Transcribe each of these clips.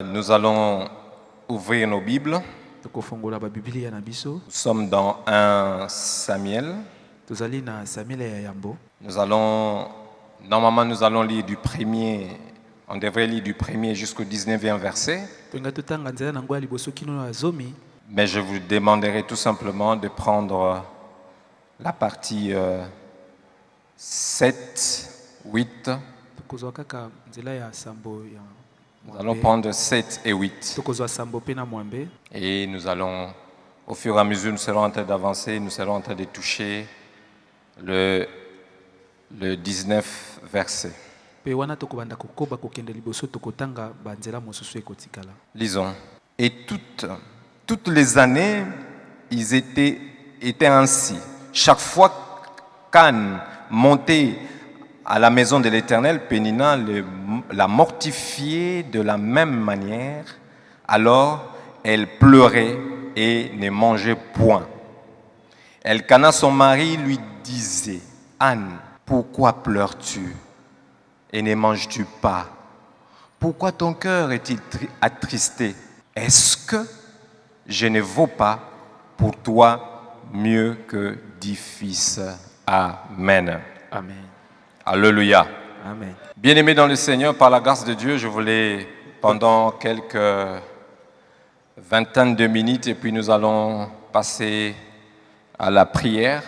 Nous allons ouvrir nos Bibles. Nous sommes dans 1 Samuel. Normalement, nous allons lire du premier, on devrait lire du premier jusqu'au 19e verset. Mais je vous demanderai tout simplement de prendre la partie 7, 8. Nous allons prendre 7 et 8. Et nous allons, au fur et à mesure, nous serons en train d'avancer, nous serons en train de toucher le 19 verset. Lisons. Et toutes les années, ils étaient ainsi. Chaque fois qu'Anne montait à la maison de l'Éternel, Pénina la mortifiait de la même manière. Alors, elle pleurait et ne mangeait point. Elkana, son mari, lui disait, « Anne, pourquoi pleures-tu et ne manges-tu pas? Pourquoi ton cœur est-il attristé? Est-ce que je ne vaux pas pour toi mieux que 10 fils? » Amen. Amen. Alléluia. Amen. Bien-aimés dans le Seigneur, par la grâce de Dieu, je voulais, pendant quelques vingtaine de minutes, et puis nous allons passer à la prière.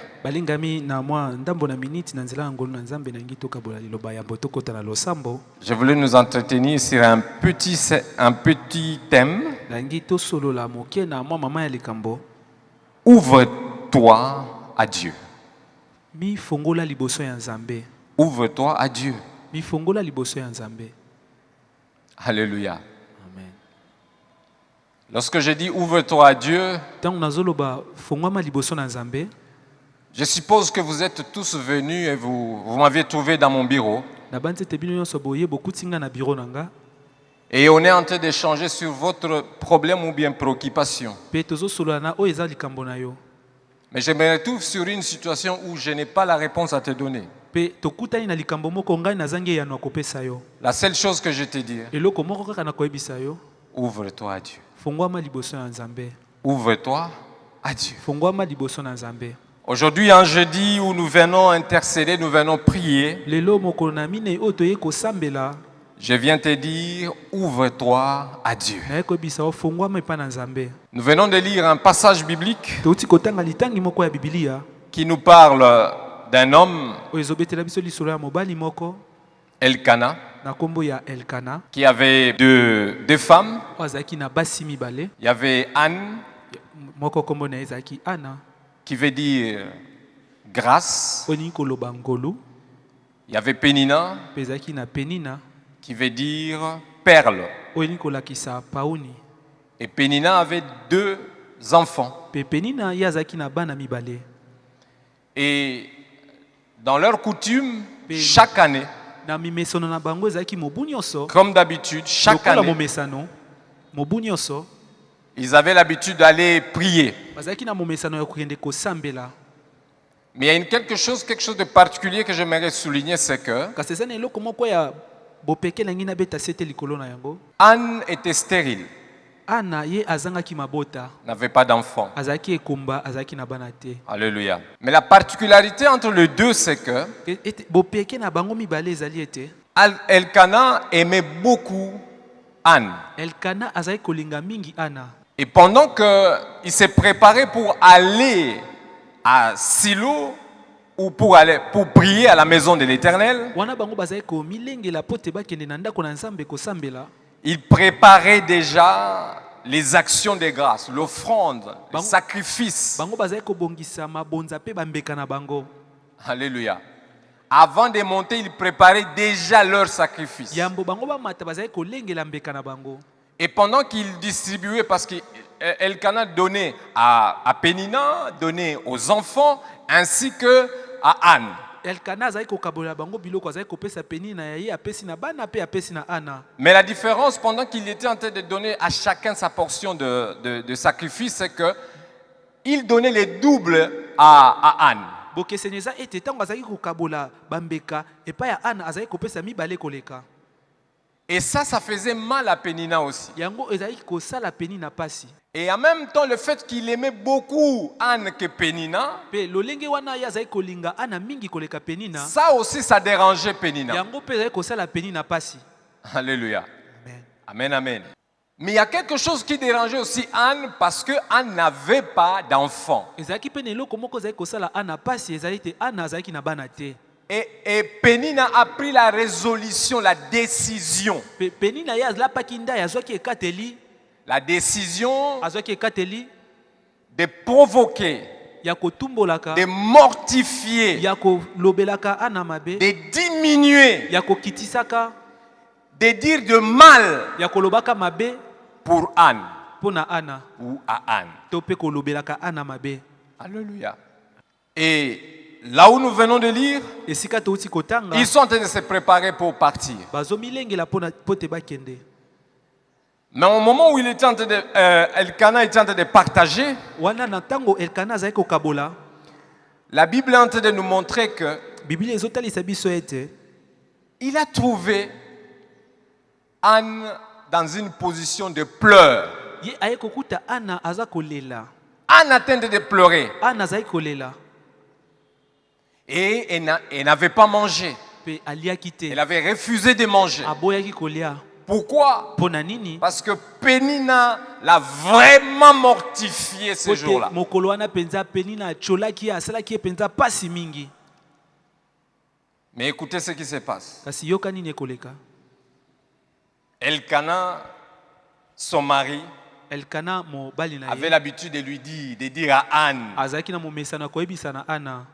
Je voulais nous entretenir sur un petit thème. Ouvre-toi à Dieu. Ouvre-toi à Dieu. Alléluia. Amen. Lorsque je dis ouvre-toi à Dieu, je suppose que vous êtes tous venus et vous m'avez trouvé dans mon bureau. Et on est en train d'échanger sur votre problème ou bien préoccupation. Mais je me retrouve sur une situation où je n'ai pas la réponse à te donner. La seule chose que je te dis, ouvre-toi à Dieu. Ouvre-toi à Dieu. Aujourd'hui, un jeudi où nous venons intercéder, nous venons prier, je viens te dire, ouvre-toi à Dieu. Nous venons de lire un passage biblique qui nous parle d'un homme, Elkana, qui avait deux femmes. Il y avait Anne, qui veut dire grâce. Il y avait Pénina, qui veut dire perle. Et Pénina avait 2 enfants. Et dans leur coutume, chaque année, comme d'habitude, chaque année, ils avaient l'habitude d'aller prier. Mais il y a quelque chose de particulier que j'aimerais souligner, c'est que Anne était stérile, n'avait pas d'enfant. Alléluia. Mais la particularité entre les deux, c'est que Elkana aimait beaucoup Anne. Et pendant qu'il s'est préparé pour aller à Silo, ou pour prier à la maison de l'Éternel, il préparait déjà les actions de grâce, l'offrande, le sacrifice. Alléluia. Avant de monter, il préparait déjà leur sacrifice. Et pendant qu'il distribuait, parce qu'Elkana donnait à Pénina, donnait aux enfants, ainsi que à Anne. Mais la différence, pendant qu'il était en train de donner à chacun sa portion de sacrifice, c'est qu'il donnait les doubles à Anne. Et ça faisait mal à Pénina aussi. Yango ezalaki kosala Pénina pasi. Et en même temps, le fait qu'il aimait beaucoup Anne que Pénina, Pe lolenge wana ye azalaki kolinga Ana mingi koleka Pénina. ça aussi, ça dérangeait Pénina. Yango pe ezalaki kosala Pénina pasi. Alléluia. Amen. Amen, amen. Mais il y a quelque chose qui dérangeait aussi Anne parce que Anne n'avait pas d'enfant. Ezalaki pe na eloko moko ezalaki kosala Ana pasi ezalaki te Ana azalaki na bana te. Et Pénina a pris la résolution, la décision. Pénina ye azalapaki ndai azwaki ekateli. La décision Azwaki ekateli de provoquer, ya kotumbolaka, de mortifier, ya kolobelaka Ana mabe, de diminuer, ya kokitisaka, de dire de mal ya kolobaka mabe pour Anne pona Ana ou à Anne. to pe kolobelaka Ana mabe. Alléluia. Et là où nous venons de lire, Esika touti kotanga ils sont en train de se préparer pour partir. bazomilengela pona pote bakende. Mais au moment où il était en train de, Elkana était en train de partager, Wana na tango Elkana azalaki kokabola, la Bible est en train de nous montrer que Biblia ezotalisa biso ete il a trouvé Anne dans une position de pleurs. ye aye kokuta Ana aza kolela. Anne atteinte de pleurer. Ana azalaki kolela Et elle n'avait pas mangé. pe aliaki te. Elle avait refusé de manger. Aboyaki kolia. Pourquoi? Pona nini? Parce que Pénina l'a vraiment mortifié ce jour-là. Pote mokolo wana penza Pénina acholaki asalaki penza pasi mingi. Mais écoutez ce qui se passe. Kasi yoka nini ekoleka? Elkana, son mari, Elkana mobali na avait ye l'habitude de dire à Anne. azalaki na momesana koyebisa na Ana.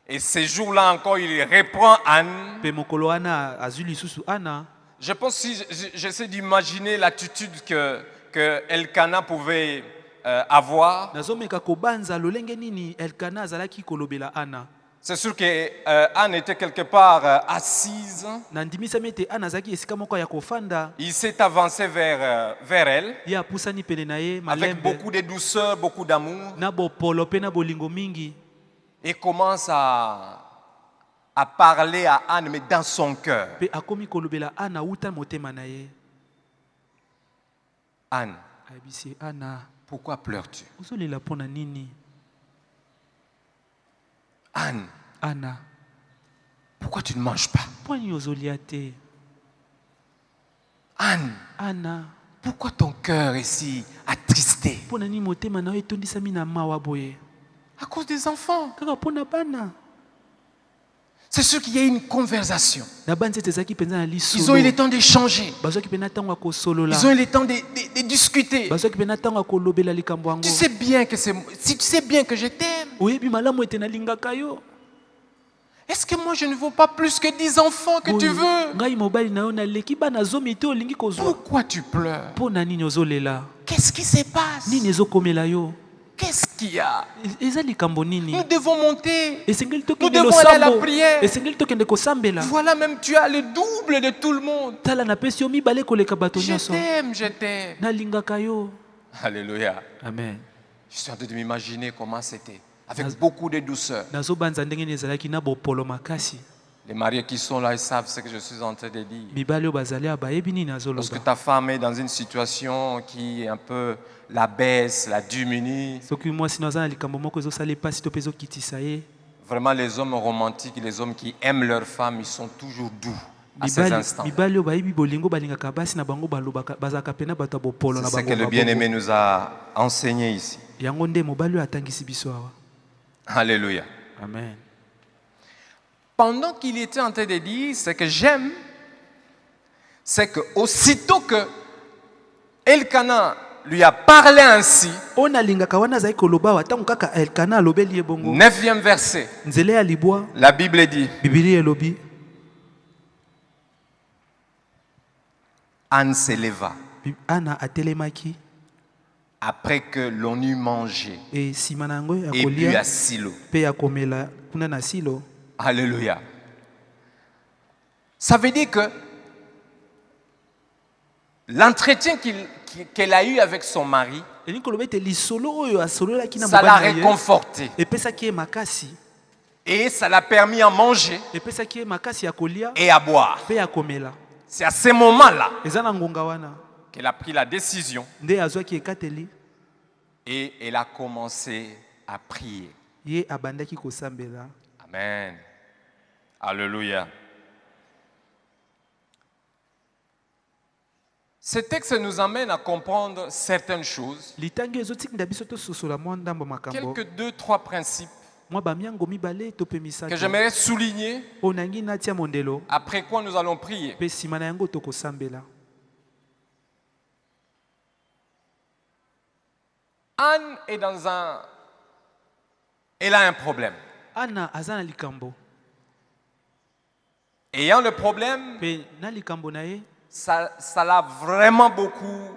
Et ce jour-là encore, il reprend Anne. Pe mokolo wana azwi lisusu Ana. Je pense si j'essaie d'imaginer l'attitude que Elkana pouvait avoir. Nazomeka kobanza lolenge nini Elkana azalaki kolobela Ana. C'est sûr que Anne était quelque part assise. Nandimisami ete Ana azalaki esika moko ya kofanda. Il s'est avancé vers elle Ye apusani pene na ye avec malembe. beaucoup de douceur, beaucoup d'amour. Na bopolo pe na bolingo mingi. Et commence à parler à Anne, mais dans son cœur. Pe akomi kolobela Ana uta motema na ye. Anne, Ayebisi Ana, pourquoi pleures-tu? ozolela pona nini? Anne, Ana, pourquoi tu ne manges pas? poni ozolia te? Anne, Ana, pourquoi ton cœur est si attristé? pona nini motema na yo etondisami na mawa boye? À cause des enfants. Kaka pona bana. C'est sûr qu'il y a une conversation. Na banze ezaki penza na lisolo. Ils ont eu le temps d'échanger. Bazwaki pena tango kosolola. Ils ont eu le temps de discuter. Bazwaki pena tango kolobela likambo yango. Tu sais bien que si tu sais bien que je t'aime. Oyebi malamu ete nalingaka yo. Est-ce que moi je ne veux pas plus que 10 enfants que tu veux? Ngai mobali na yo naleki bana zomi te olingi kozwa. Pourquoi tu pleures? Pona nini ozolela? Qu'est-ce qui se passe? Nini ezokomela yo? Qu'est-ce qu'il y a? Eza likambo nini? Nous devons monter. Esengeli Nous tokende devons aller à la losambo. prière. Esengeli tokende kosambela. Voilà, même tu as le double de tout le monde. Tala napesi yo mibale koleka bato Je nyonso. t'aime, je t'aime. Nalingaka yo. Alléluia. Amen. Je suis en train de m'imaginer comment c'était. Avec beaucoup de douceur. Nazobanza ndenge nini ezalaki na bopolo makasi. Les mariés qui sont là, ils savent ce que je suis en train de dire. Mibale oyo bazali bayebi nini Lorsque azoloba. ta femme est dans une situation qui un peu la baisse, la diminue, Soki mwasi naza na likambo moko ezosala epasi to mpe ezokitisa ye. vraiment les hommes romantiques, les hommes qui aiment leur femme, ils sont toujours doux à ces instants. Mibali oyo bayebi bolingo balingaka basi na bango balobaka bazalaka pena bato ya bopolo na C'est ce bango. que le bien-aimé nous a enseigné ici. Yango nde mobali oyo atangisi biso awa. Alléluia. Amen. Pendant qu'il était en train de dire, ce que j'aime, c'est que aussitôt que Elkana lui a parlé ainsi, On alingaka wana azali koloba wa tango kaka Elkana alobeli ye bongo. 9e verset, Nzele ya libwa, la Bible dit, Biblia elobi, Anne se leva Ana atelemaki après que l'on eut mangé e sima na yango ya et bu kolia à Silo. pe ya komela kuna na Silo. Alléluia. Ça veut dire que l'entretien qu'elle a eu avec son mari, Elingi koloba ete lisolo oyo asololaki na ça l'a mobali na ye réconforté. epesaki ye makasi, Et ça l'a permis à manger epesaki ye makasi ya kolia et à boire. pe ya komela. C'est à ce moment-là eza na ngonga wana qu'elle a pris la décision nde azwaki ekateli et elle a commencé à prier. ye abandaki kosambela. Amen. Alléluia. Ce texte nous amène à comprendre certaines choses. litangi ezotinda biso tososola mwa ndambo makambo Quelques 2-3 principes mwa bamiango mibale to pe que misato j'aimerais souligner, oyo nangi natia mondelo après quoi nous allons prier. mpe nsima na yango tokosambela. Anne elle a un problème. ana aza na likambo Ayant le problème, mpe na likambo na ye ça l'a vraiment beaucoup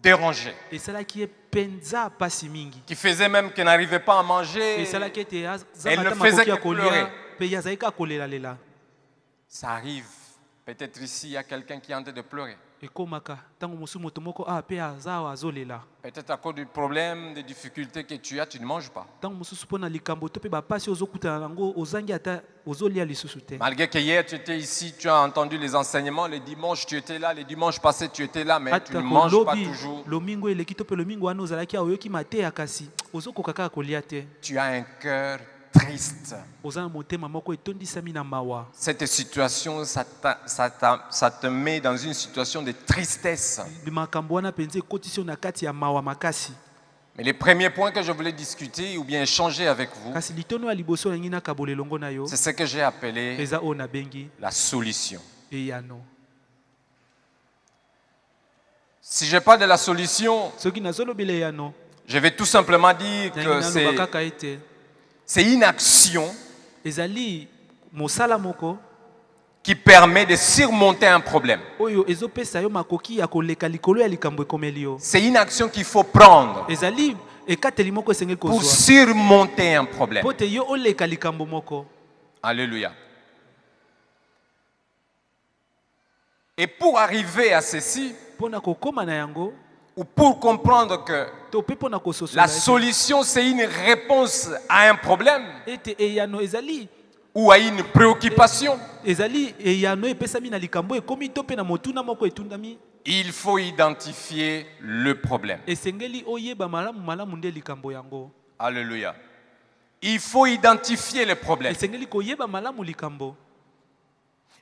dérangé. esalaki ye mpenza pasi mingi Qui faisait même qu'elle n'arrivait pas à manger. esalaki ete Elle ne azamata faisait makoki ya que pleurer. kolia mpe ye azalaki akolalela. Ça arrive. Peut-être ici, il y a quelqu'un qui est en train de pleurer. ekomaka ntango mosusu moto moko mpe aza awa azolela Peut-être à cause du problème, des difficultés que tu as, tu ne manges pas. ntango mosusu mpo na likambo to mpe bapasi ozokutana nango ozangi ata ozolia lisusu te. Malgré que hier tu étais ici, tu as entendu les enseignements, les dimanches tu étais là, les dimanches passés tu étais là, mais tu ne ata manges pas kolobi toujours. lomingo eleki to mpe lomingo wana ozalaki awa oyoki mateya kasi ozokoka kaka kolia te. Tu as un cœur triste. oza na motema moko etondisami na mawa. Cette situation, ça te met dans une situation de tristesse. makambo wana mpenza ekotisi yo na kati ya mawa makasi. Mais les premiers points que je voulais discuter ou bien échanger avec vous, kasi litono ya liboso nangi nakabola elongo na yo c'est ce que j'ai appelé eza oyo nabengi la solution. eyano. Si je parle de la solution, soki nazolobela eyano je vais tout simplement dire nangi que naloba kaka ete c'est une action ezali mosala moko qui permet de surmonter un problème. oyo ezopesa yo makoki ya koleka likolo ya likambo ekomeli yo. C'est une action qu'il faut prendre ezali ekateli moko esengeli pour kozwa surmonter un problème. mpo te yo oleka likambo moko. Alléluia. Et pour arriver à ceci, mpo na kokóma na yango ou pour comprendre que to mpe mpo na kososola la solution c'est une réponse à un problème ete eyano ezali ou à une préoccupation, ezali eyano epesami na likambo ekomi to mpe na motuna moko etundami il faut identifier le problème. esengeli oyeba malamu malamu nde likambo yango. Alléluia. Il faut identifier le problème. esengeli koyeba malamu likambo.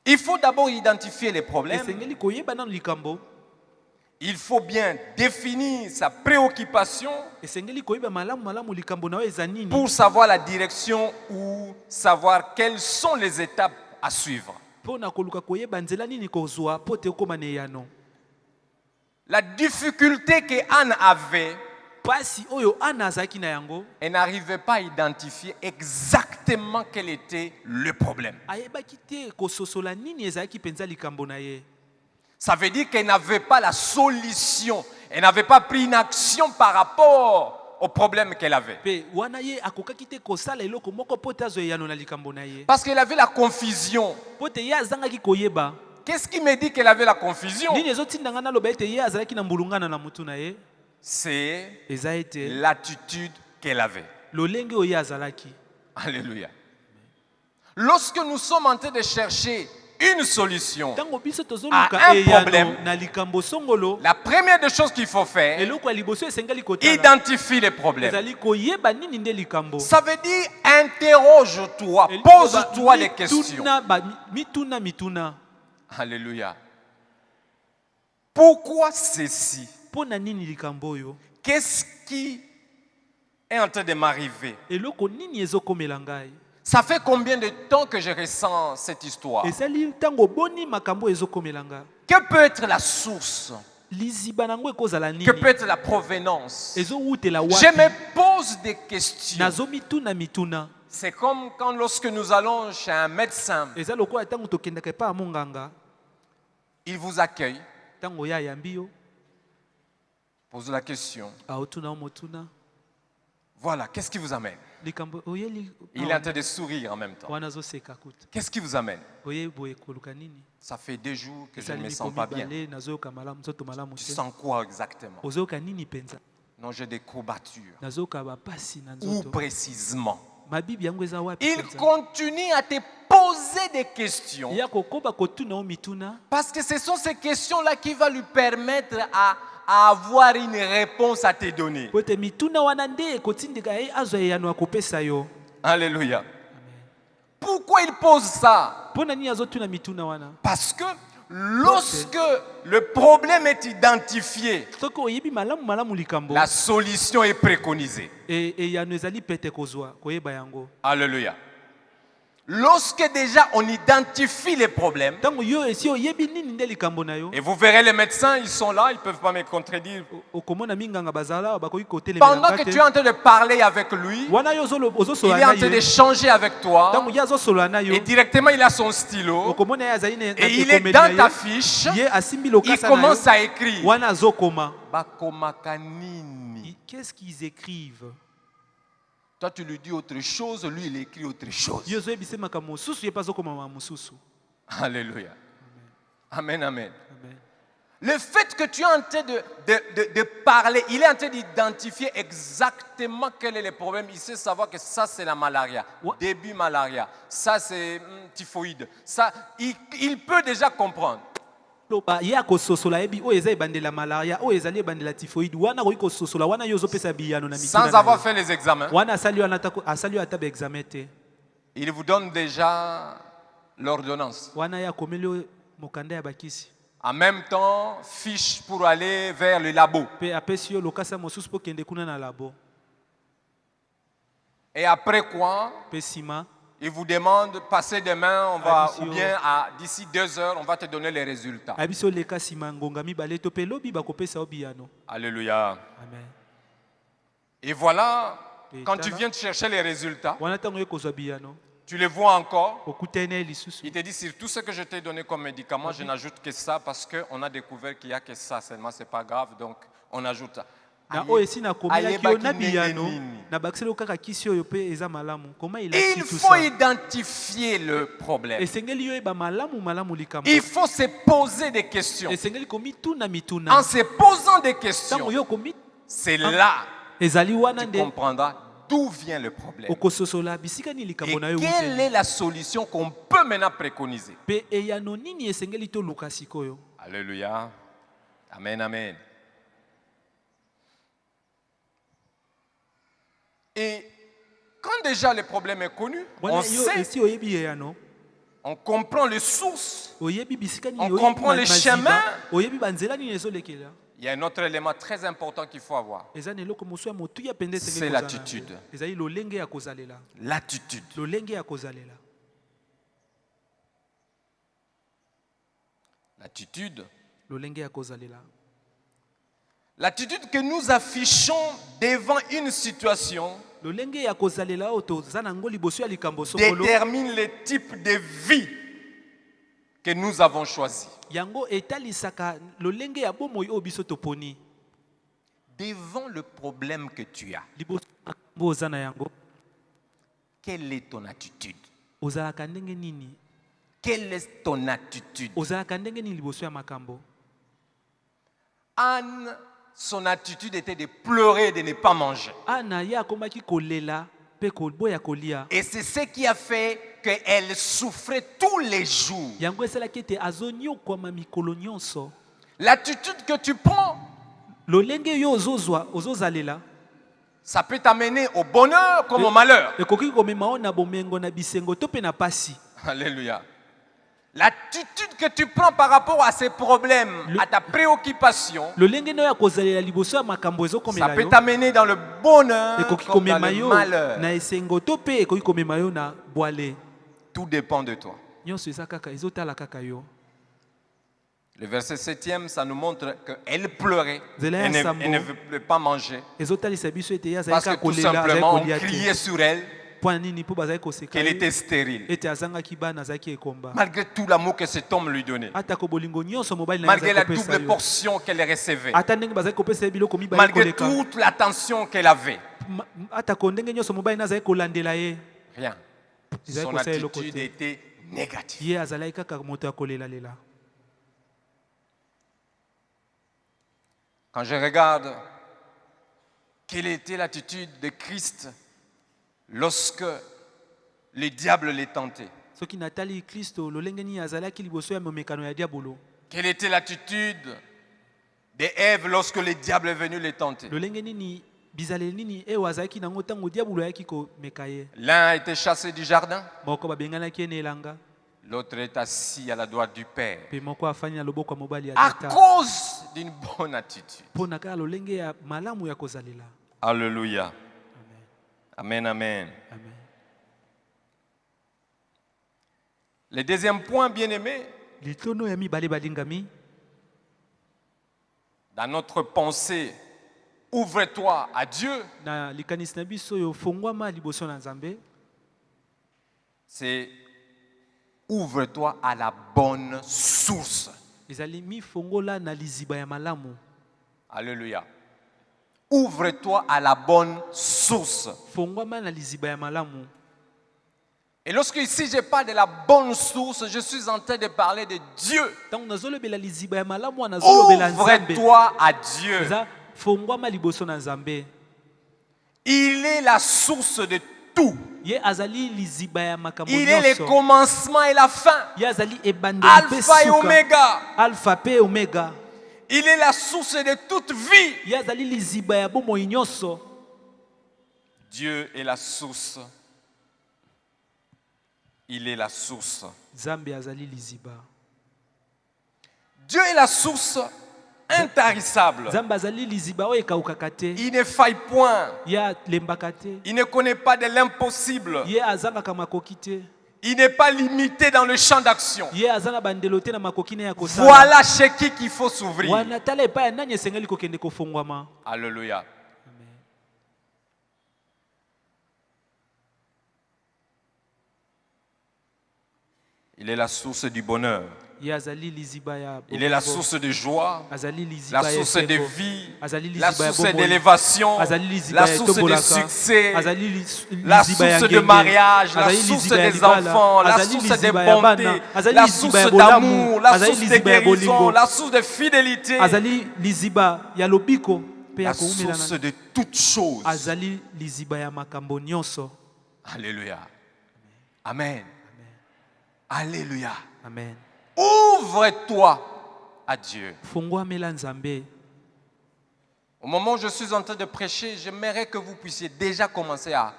Il faut d'abord identifier les problèmes. esengeli koyeba nano likambo. Il faut bien définir sa préoccupation esengeli koyeba malamu malamu likambo na yo eza nini pour savoir la direction ou savoir quelles sont les étapes à suivre. mpo na koluka koyeba nzela nini kozwa mpo te okóma na eyano. La difficulté que Anne avait, pasi oyo ana azalaki na yango elle n'arrivait pas à identifier exactement quel était le problème. ayebaki te kososola nini ezalaki mpenza likambo na ye. Ça veut dire qu'elle n'avait pas la solution. Elle n'avait pas pris une action par rapport au problème qu'elle avait. mpe wana ye akokaki te kosala eloko moko mpo te azwa eyano na likambo na ye Parce qu'elle avait la confusion. mpo te ye azangaki koyeba. Qu'est-ce qui me dit qu'elle avait la confusion? nini ezotinda ngai naloba ete ye azalaki na mbulungana na mutu na ye C'est eza ete l'attitude qu'elle avait. lolenge oyo ye azalaki. Alléluia. Lorsque nous sommes en train de chercher une solution, ntango biso à tozoluka un eyano problème, na likambo songolo la première des choses qu'il faut faire, eloko ya liboso esengeli kotala identifie les problèmes. ezali koyeba nini nde likambo. Ça veut dire interroge-toi, Eliko pose-toi des questions. mituna Alléluia. Pourquoi ceci? mpo na nini likambo oyo Qu'est-ce qui est en train de m'arriver? eloko nini ezokomela ngai. Ça fait combien de temps que je ressens cette histoire? ezali ntango boni makambo ezokomela nga. Que peut être la source? liziba nango ekozala Que nini peut être la provenance? ezowutela Je wapi. me pose des questions. nazomituna mituna C'est comme quand lorsque nous allons chez un médecin, eza lokola ntango tokendaka epai ya monganga il vous accueille, ntango ye ayambi yo pose la question. aotuna yo motuna Voilà, qu'est-ce qui vous amène? likambo oyeli Il est en train de sourire en même temps. wana azoseka kuta Qu'est-ce qui vous amène? oye boye koluka nini. Ça fait 2 jours que je ne esali me miko sens pas bien. mibale nazoyoka malamu nzoto malamu Tu te. sens quoi exactement? ozoyoka nini mpenza. Non, j'ai des courbatures. nazoyoka bapasi na Où nzoto. précisément? mabibi yango eza wapi Il mpenza? continue à te poser poser des questions. ya kokoba kotuna o mituna Parce que ce sont ces questions-là qui vont lui permettre à avoir une réponse à te donner. po ete mituna wana nde ekotindika ye azwa eyano ya kopesa yo. Alléluia. Pourquoi il pose ça? Mpo na nini azotuna mituna wana? Parce que lorsque le problème est identifié, Soki oyebi malamu malamu likambo la solution est préconisée. eyano ezali pete kozwa koyeba yango. Alléluia. Lorsque déjà on identifie les problèmes, Ntango yo esi oyebi nini nde likambo na yo et vous verrez les médecins, ils sont là, ils ne peuvent pas me contredire. okomona minganga bazala bakoki kotelemela Pendant que tu es en train de parler avec lui, wana yo il est ozosola en na train ye d'échanger avec toi, ntango ye azosola na yo et directement il a son stylo, okomona ye azali na et il est ekomeli dans na ta fiche, ye asimbi il lokasa na commence yo à écrire. wana azokoma. Bakomaka nini. Qu'est-ce qu'ils écrivent? Toi tu lui dis autre chose, lui il écrit autre chose. Yo zoyebisa makambo mosusu ye mpe azokoma makambo mosusu. Alléluia. Amen, amen. Amen. Le fait que tu es en train de parler, il est en train d'identifier exactement quel est le problème. Il sait savoir que ça c'est la malaria, début malaria, ça c'est typhoïde. Ça, il peut déjà comprendre. Ye akososola yebi oyo eza ebandela malaria oyo ezali ebandela typhoïde wana akoki kososola wana yo ozopesa biyano na mituna Sans avoir fait les examens, wana asali wana asali ata baexamen te il vous donne déjà l'ordonnance. wana ye akomeli mokanda ya bakisi En même temps, fiche pour aller vers le labo. mpe apesi yo lokasa mosusu mpo kende kuna na labo. Et après quoi, Mpe nsima il vous demande, passez demain, on va, ou bien d'ici 2 heures, on va te donner les résultats. ayebisi oleka nsima ngonga mibale to mpe lobi bakopesa yo biyano. Alléluia. Amen. Et voilà, Et quand tu tala. viens de chercher les résultats, Wana ntango ye kozwa biyano tu les vois encore. okutani na ye lisusu Il te dit, sur tout ce que je t'ai donné comme médicament, je n'ajoute que ça parce qu'on a découvert qu'il n'y a que ça seulement, ce n'est pas grave, donc on ajoute ça. na oyo esi nakomelaki yo na ayebaki ndenge biyano nini. nabakiseli yo kaka kisi oyo mpe eza malamu koma Il elaki tout faut ça identifier le problème. esengeli yo yeba malamu malamu likambo Il faut se poser des questions. esengeli komituna mituna En se posant des ntango questions, yo komi c'est là ezali wana que tu nde comprendras d'où vient le problème. okososola bisika nini Et likambo na yo quelle euteli est la solution qu'on peut maintenant préconiser? mpe eyano nini esengeli toluka sikoyo. Alléluia. Amen, amen. Et quand déjà le problème est connu, on wana yo sait, esi oyebi eyano on comprend les sources, oyebi bisika nini on oyebi comprend les maziba, chemins. oyebi banzela nini ezolekela Il y a un autre élément très important qu'il faut avoir. eza na eloko mosusu ya motuya mpenza esengeli C'est kozala l'attitude. yango. ezali lolenge ya kozalela L'attitude. lolenge ya kozalela L'attitude. lolenge ya kozalela L'attitude que nous affichons devant une situation lolenge ya kozalela oyo toza nango liboso ya likambo sokolo détermine le type de vie que nous avons choisi. yango etalisaka lolenge ya bomoi oyo biso toponi Devant le problème que tu as, liboso ya makambo oza na yango quelle est ton attitude? ozalaka ndenge nini Quelle est ton attitude? ozalaka ndenge nini liboso ya makambo. Anne, son attitude était de pleurer et de ne pas manger. Ana ye akomaki kolela mpe koboya kolia Et c'est ce qui a fait qu'elle souffrait tous les jours. yango esalaki ete azonyokwama mikolo nyonso. L'attitude que tu prends, lolenge yo ozozalela ça peut t'amener au bonheur comme au malheur. ekoki komema o na bomengo na bisengo to mpe na pasi. Alléluia. L'attitude que tu prends par rapport à ces problèmes, à ta préoccupation, lolenge na yo ya kozalela liboso ya makambo ça ezokomela peut yo t'amener dans le bonheur ekoki comme dans komema le yo malheur. na esengo to mpe ekoki komema yo na bwale. Tout dépend de toi. nyonso eza kaka ezotala kaka yo. Le verset 7e, ça nous montre qu'elle pleurait. Zela ya Elle Sambo. ne voulait pas manger. ezotalisa biso ete ye azali Parce que kaka tout kolela azali simplement, on kolia te criait sur elle mpo na nini mpo bazali koseka qu'elle ye était stérile. ete azangaki bana azalaki ekomba Malgré tout l'amour que cet homme lui donnait. atako bolingo nyonso mobali na ye Malgré la azali kopesa double yo portion qu'elle recevait. ata ndenge bazali kopesa ye biloko mibale Malgré koleka toute l'attention qu'elle avait. atako ndenge nyonso mobali na azali kolandela ye Rien. Ils avaient Son conseillé le attitude côté. était négative. ye azalaki kaka moto ya kolelalela. Quand je regarde quelle était l'attitude de Christ lorsque le diable les tentait. soki natali Kristo lolenge nini azalaki liboso ya momekano ya diabolo. Quelle était l'attitude d'Ève lorsque le diable est venu les tenter? Lolenge nini bizaleli nini e azalaki nango ntango diabolo ayaki komeka ye. L'un a été chassé du jardin, Moko babenganaki ye na elanga, l'autre est assis à la droite du Père. mpe moko afani na loboko ya mobali ya À tata. cause d'une bonne attitude. Mpo na kaka lolenge ya malamu ya kozalela. Alléluia. Amen, amen. Amen. Le deuxième point, bien aimé, Litono ya mibale balingami, dans notre pensée, ouvre-toi à Dieu, na likanisi na biso oyo fongwama liboso na Nzambe, c'est ouvre-toi à la bonne source. ezali mifongola na liziba ya malamu. Alléluia. Ouvre-toi à la bonne source. Fongwama na liziba ya malamu. Et lorsque ici je parle de la bonne source, je suis en train de parler de Dieu. Ntango nazolobela liziba ya malamu wana nazolobela Nzambe. Ouvre-toi à Dieu. Eza fongwama liboso na Nzambe. Il est la source de tout. Ye azali liziba ya makambo Il est le nyonso. commencement et la fin. Ye azali ebandeli mpe Alpha et suka. Oméga. Alpha pe Omega. Il est la source de toute vie. Ye azali liziba ya bomoi nyonso. Dieu est la source. Il est la source. Nzambe azali liziba. Dieu est la source intarissable. Nzambe azali liziba oyo ekaukaka te. Il ne faille point. Ye alembaka te. Il ne connaît pas de l'impossible. Ye azangaka makoki te. Il n'est pas limité dans le champ d'action. Ye aza na bandelo te na makoki na ya kosala. Voilà chez qui qu'il faut s'ouvrir. Wana tala epai ya nani esengeli kokende kofongwama. Alléluia. Il est la source du bonheur. Ye azali liziba ya Il est la bolingo. source de joie, Azali liziba la ya source de esengo. vie, Azali la liziba ya source bomoi. d'élévation, Azali liziba la ya source de etombolaka. succès, Azali la liziba ya source de ngenge. mariage, la Azali source liziba ya des libala. enfants, la Azali source de liziba ya bana. bonté, Azali la liziba source ya bolamu. d'amour, la Azali source de liziba ya guérison, bolingo. la source de fidélité, Azali liziba ya lobiko pe ya la source koumelana. de toutes choses. Azali liziba ya makambo nyonso. Alléluia. Amen. Alléluia. Amen. Ouvre-toi à Dieu. Fongwamela Nzambe. Au moment où je suis en train de prêcher, j'aimerais que vous puissiez déjà commencer à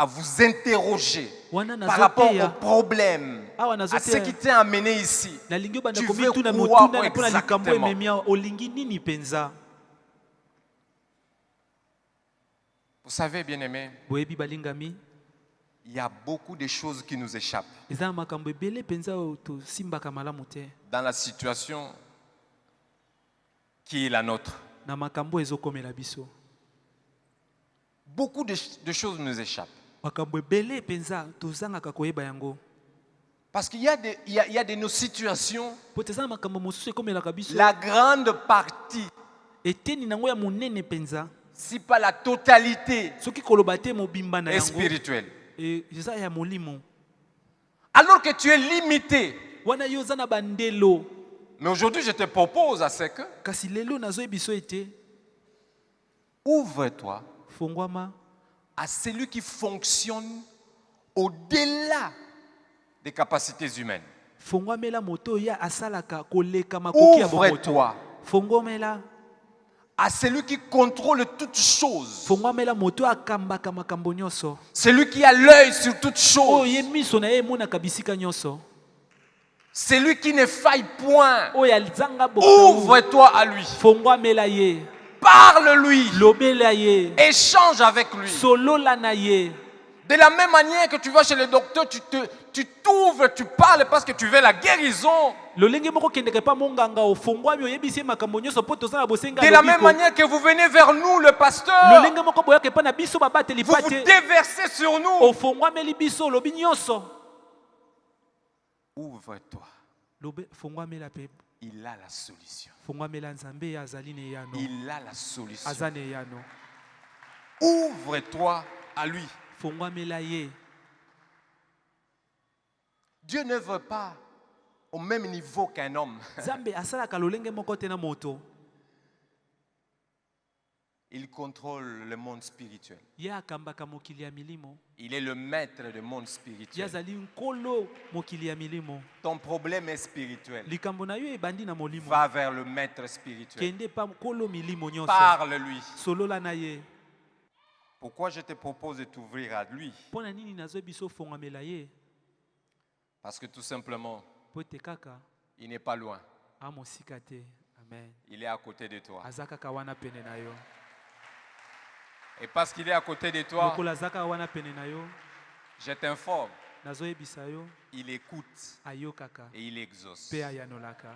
vous interroger Wana par rapport nazoteya. au problème, Awa à nazoteya. ce qui t'a amené ici. Nalingi obanda Tu komituna veux motuna quoi na mpona likambo exactement? ememia olingi nini penza. Vous savez, bien-aimés, Boyebi balingami. il y a beaucoup de choses qui nous échappent Eza na makambo ebele penza oyo tosimbaka malamu te. dans la situation qui est la nôtre. Na makambo ezokomela biso. Beaucoup de choses nous échappent. Makambo ebele penza tozangaka koyeba yango. Parce qu'il y a de nos situations, Po teza na makambo mosusu ekomelaka biso. la grande partie, Eteni nango ya monene penza. si pas la totalité, Soki koloba te mobimba na est yango. spirituelle. Eza ya molimo. Alors que tu es limité. Wana yo oza na bandelo. Mais aujourd'hui, je te propose à ce que Kasi lelo nazoyebiso ete. ouvre-toi Fongwama. à celui qui fonctionne au-delà des capacités humaines. Fongwamela moto ya asalaka koleka makoki ya bomoto. Ouvre-toi Fongwamela. à celui qui contrôle toutes choses. Fongwamela moto akambaka makambo nyonso. Celui qui a l'œil sur toutes Oh choses. ye miso na ye emonaka bisika nyonso. Celui qui ne faille point. Oh ya zanga bokau. Ouvre-toi à lui. Fongwamela ye. Parle-lui. Lobela ye. Échange avec lui. Solola na ye. De la même manière que tu vas chez le docteur, tu t'ouvres, tu parles parce que tu veux la guérison. Lolenge moko kendeke pa monganga ofongwami oyebisi makambo nyonso po toza na bosenga. De la même manière que vous venez vers nous, le pasteur, Lolenge moko boyaka pa na biso babateli vous vous pate. déversez sur nous. Ofongwameli biso lobi nyonso. Ouvre-toi. Lobe fongwamela pe. Il a la solution. Fongwamela Nzambe azali ne yano. Il a la solution. Azane yano. Ouvre-toi à lui. Fongwamela ye. Dieu ne veut pas au même niveau qu'un homme. Nzambe asalaka lolenge moko te na moto. Il contrôle le monde spirituel. Ye akambaka mokili ya milimo. Il est le maître du monde Ye spirituel. azali nkolo mokili ya milimo. Ton problème est spirituel. Likambo na yo ebandi na molimo. Va vers le maître spirituel. Kende pa nkolo milimo nyonso. Parle-lui. Solola na ye. Pourquoi je te propose de t'ouvrir à lui? Pona nini nazo biso fongamela ye? Parce que tout simplement, Po te kaka il n'est pas loin. amosika te. Amen. Il est à côté de toi. Azaka wana pene na yo. Et parce qu'il est à côté de toi, Lokola azaka wana pene na yo, je t'informe, nazo yebisa yo il écoute ayokaka et il exauce. pe ayanolaka.